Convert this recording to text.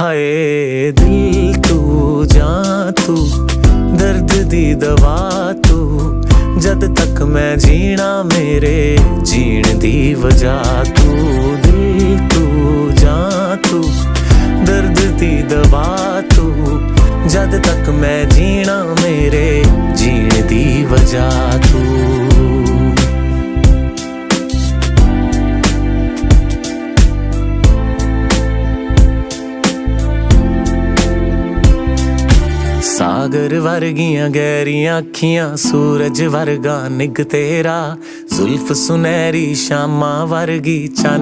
हाय दिल तू जां तू दर्द दी दवा तू जद तक मैं जीना मेरे जीण दी वजह तू दिल तू जां तू दर्द दी दवा तू जद तक मैं जीना मेरे जीण दी वजह तू सागर वर्गियां गहरियां अखियां सूरज वर्गा निग तेरा जुल्फ सुनहरी शामा वर्गी चन